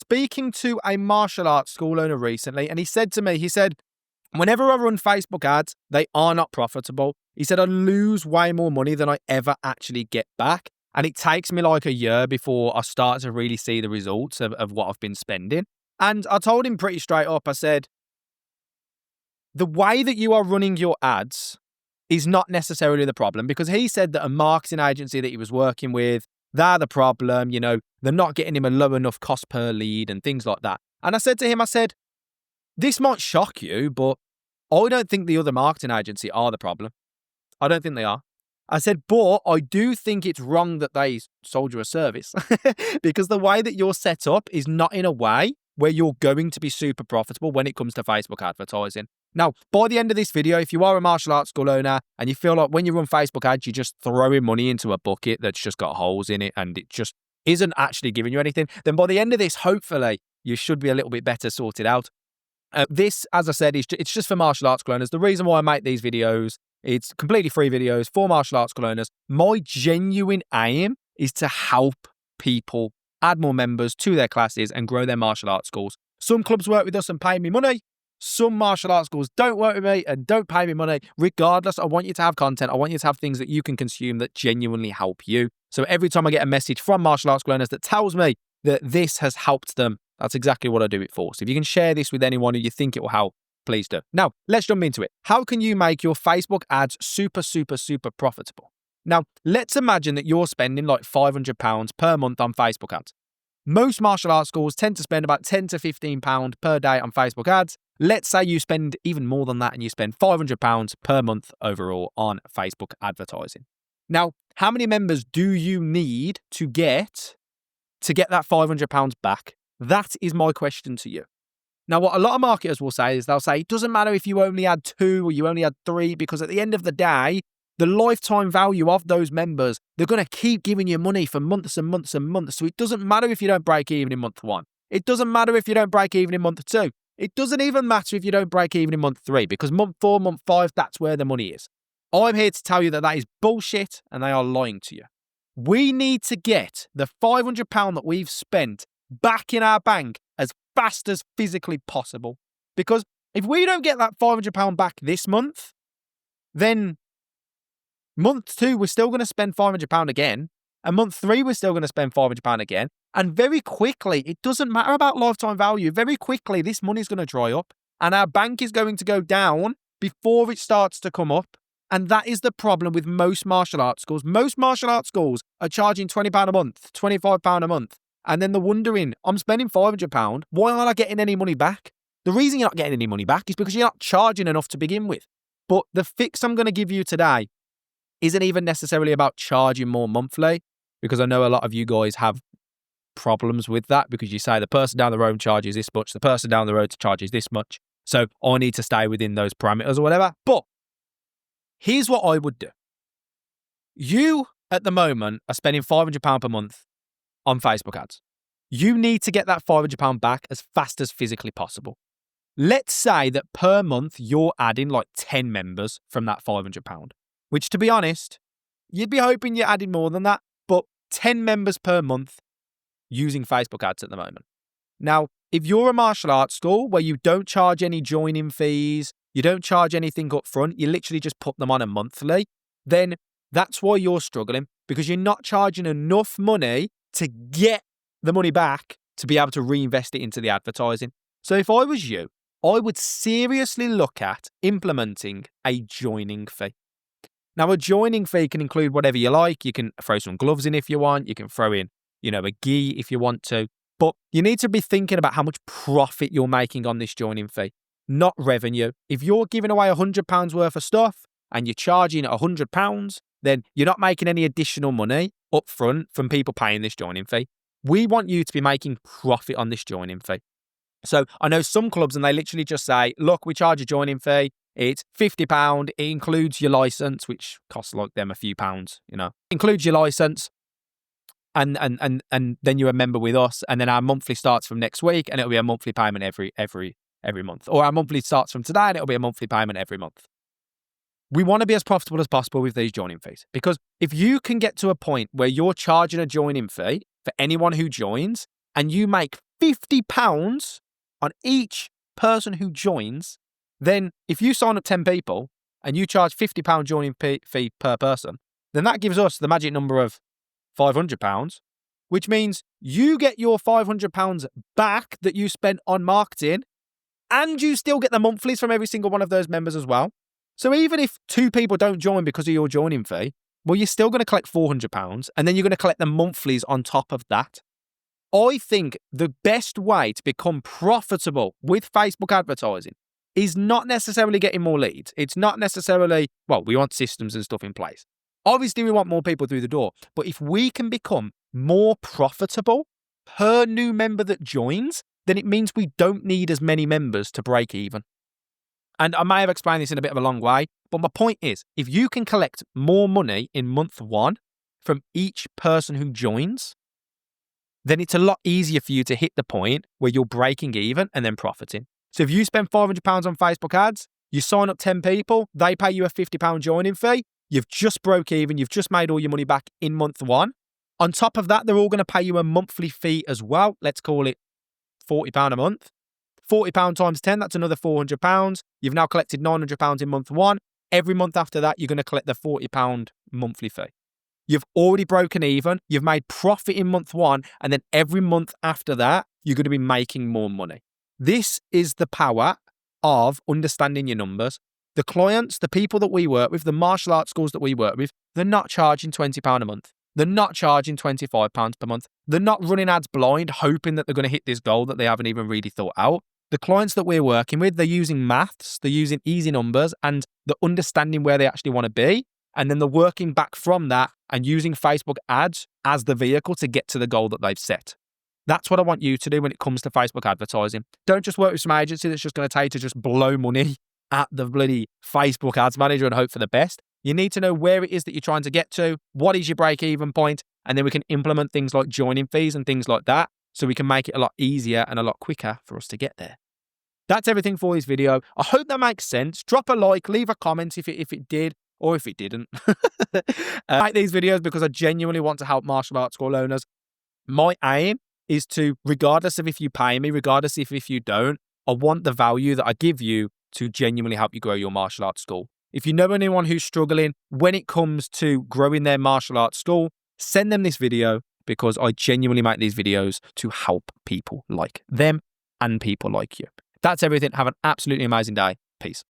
speaking to a martial arts school owner recently, and he said to me, whenever I run Facebook ads, they are not profitable. He said I lose way more money than I ever actually get back. And it takes me like a year before I start to really see the results of what I've been spending. And I told him pretty straight up, I said, the way that you are running your ads is not necessarily the problem, because he said that a marketing agency that he was working with, they're the problem, they're not getting him a low enough cost per lead and things like that. And I said to him, this might shock you, but I don't think the other marketing agency are the problem. I don't think they are. I said, but I do think it's wrong that they sold you a service because the way that you're set up is not in a way where you're going to be super profitable when it comes to Facebook advertising. Now, by the end of this video, if you are a martial arts school owner and you feel like when you run Facebook ads, you're just throwing money into a bucket that's just got holes in it and it just isn't actually giving you anything, then by the end of this, hopefully, you should be a little bit better sorted out. This, as I said, it's just for martial arts school owners. The reason why I make these videos, it's completely free videos for martial arts school owners. My genuine aim is to help people add more members to their classes and grow their martial arts schools. Some clubs work with us and pay me money. Some martial arts schools don't work with me and don't pay me money. Regardless, I want you to have content. I want you to have things that you can consume that genuinely help you. So every time I get a message from martial arts school owners that tells me that this has helped them, that's exactly what I do it for. So if you can share this with anyone who you think it will help, please do. Now, let's jump into it. How can you make your Facebook ads super, super, super profitable? Now, let's imagine that you're spending like £500 per month on Facebook ads. Most martial arts schools tend to spend about £10 to £15 per day on Facebook ads. Let's say you spend even more than that and you spend £500 per month overall on Facebook advertising. Now, how many members do you need to get that £500 back? That is my question to you. Now, what a lot of marketers will say is they'll say, it doesn't matter if you only had 2 or you only had 3, because at the end of the day, the lifetime value of those members, they're going to keep giving you money for months and months and months. So it doesn't matter if you don't break even in month 1. It doesn't matter if you don't break even in month 2. It doesn't even matter if you don't break even in month 3, because month 4, month 5, that's where the money is. I'm here to tell you that is bullshit and they are lying to you. We need to get the £500 that we've spent back in our bank as fast as physically possible. Because if we don't get that £500 back this month, then month 2, we're still going to spend £500 again. And month 3, we're still going to spend £500 again. And very quickly, it doesn't matter about lifetime value. Very quickly, this money's going to dry up and our bank is going to go down before it starts to come up. And that is the problem with most martial arts schools. Most martial arts schools are charging £20 a month, £25 a month. And then they're wondering, I'm spending £500. Why aren't I getting any money back? The reason you're not getting any money back is because you're not charging enough to begin with. But the fix I'm going to give you today isn't even necessarily about charging more monthly, because I know a lot of you guys have problems with that, because you say the person down the road charges this much, the person down the road charges this much. So I need to stay within those parameters or whatever. But here's what I would do. You, at the moment, are spending £500 per month on Facebook ads. You need to get that £500 back as fast as physically possible. Let's say that per month you're adding like 10 members from that £500, which, to be honest, you'd be hoping you're adding more than that, but 10 members per month using Facebook ads at the moment. Now, if you're a martial arts school where you don't charge any joining fees, you don't charge anything up front, you literally just put them on a monthly, then that's why you're struggling, because you're not charging enough money to get the money back to be able to reinvest it into the advertising. So if I was you, I would seriously look at implementing a joining fee. Now, a joining fee can include whatever you like. You can throw some gloves in if you want. You can throw in, a gi if you want to. But you need to be thinking about how much profit you're making on this joining fee, not revenue. If you're giving away £100 worth of stuff and you're charging £100, then you're not making any additional money up front from people paying this joining fee. We want you to be making profit on this joining fee. So I know some clubs and they literally just say, look, we charge a joining fee. It's £50. It includes your license, which costs like them a few pounds, Includes your license. And then you're a member with us. And then our monthly starts from next week and it'll be a monthly payment every month. Or our monthly starts from today and it'll be a monthly payment every month. We want to be as profitable as possible with these joining fees, because if you can get to a point where you're charging a joining fee for anyone who joins and you make £50 on each person who joins, then if you sign up 10 people and you charge £50 joining fee per person, then that gives us the magic number of £500, which means you get your £500 back that you spent on marketing, and you still get the monthlies from every single one of those members as well. So even if 2 people don't join because of your joining fee, well, you're still going to collect £400, and then you're going to collect the monthlies on top of that. I think the best way to become profitable with Facebook advertising is not necessarily getting more leads. It's not necessarily, well, we want systems and stuff in place. Obviously, we want more people through the door. But if we can become more profitable per new member that joins, then it means we don't need as many members to break even. And I may have explained this in a bit of a long way, but my point is, if you can collect more money in month 1 from each person who joins, then it's a lot easier for you to hit the point where you're breaking even and then profiting. So if you spend £500 on Facebook ads, you sign up 10 people, they pay you a £50 joining fee, you've just broke even, you've just made all your money back in month 1. On top of that, they're all going to pay you a monthly fee as well. Let's call it £40 a month. £40 times 10, that's another £400. You've now collected £900 in month 1. Every month after that, you're going to collect the £40 monthly fee. You've already broken even. You've made profit in month 1. And then every month after that, you're going to be making more money. This is the power of understanding your numbers. The clients, the people that we work with, the martial arts schools that we work with, they're not charging £20 a month. They're not charging £25 per month. They're not running ads blind, hoping that they're going to hit this goal that they haven't even really thought out. The clients that we're working with, they're using maths, they're using easy numbers, and they're understanding where they actually want to be. And then they're working back from that and using Facebook ads as the vehicle to get to the goal that they've set. That's what I want you to do when it comes to Facebook advertising. Don't just work with some agency that's just going to tell you to just blow money at the bloody Facebook ads manager and hope for the best. You need to know where it is that you're trying to get to, what is your break-even point, and then we can implement things like joining fees and things like that so we can make it a lot easier and a lot quicker for us to get there. That's everything for this video. I hope that makes sense. Drop a like, leave a comment if it did, or if it didn't. I make these videos because I genuinely want to help martial arts school owners. My aim is to, regardless of if you pay me, regardless if you don't, I want the value that I give you to genuinely help you grow your martial arts school. If you know anyone who's struggling when it comes to growing their martial arts school, send them this video, because I genuinely make these videos to help people like them and people like you. That's everything. Have an absolutely amazing day. Peace.